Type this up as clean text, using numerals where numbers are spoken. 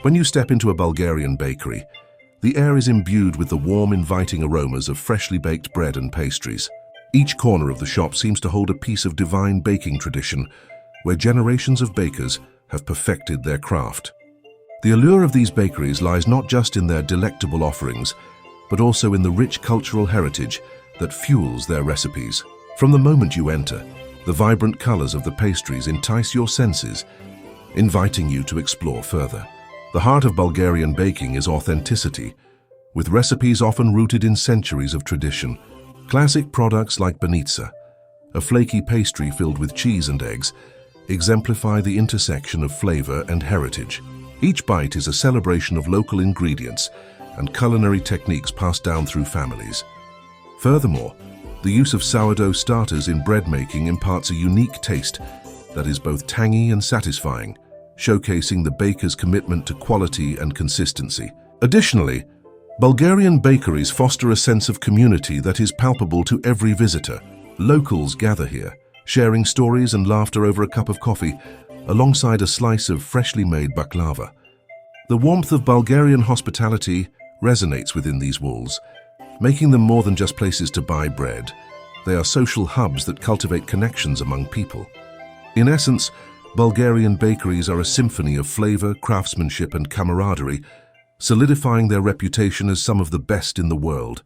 When you step into a Bulgarian bakery, the air is imbued with the warm, inviting aromas of freshly baked bread and pastries. Each corner of the shop seems to hold a piece of divine baking tradition, where generations of bakers have perfected their craft. The allure of these bakeries lies not just in their delectable offerings, but also in the rich cultural heritage that fuels their recipes. From the moment you enter, the vibrant colors of the pastries entice your senses, inviting you to explore further. The heart of Bulgarian baking is authenticity, with recipes often rooted in centuries of tradition. Classic products like Banitsa, a flaky pastry filled with cheese and eggs, exemplify the intersection of flavor and heritage. Each bite is a celebration of local ingredients and culinary techniques passed down through families. Furthermore, the use of sourdough starters in bread making imparts a unique taste that is both tangy and satisfying, showcasing the baker's commitment to quality and consistency. Additionally, Bulgarian bakeries foster a sense of community that is palpable to every visitor. Locals gather here, sharing stories and laughter over a cup of coffee, alongside a slice of freshly made baklava. The warmth of Bulgarian hospitality resonates within these walls, making them more than just places to buy bread. They are social hubs that cultivate connections among people. In essence, Bulgarian bakeries are a symphony of flavor, craftsmanship, and camaraderie, solidifying their reputation as some of the best in the world.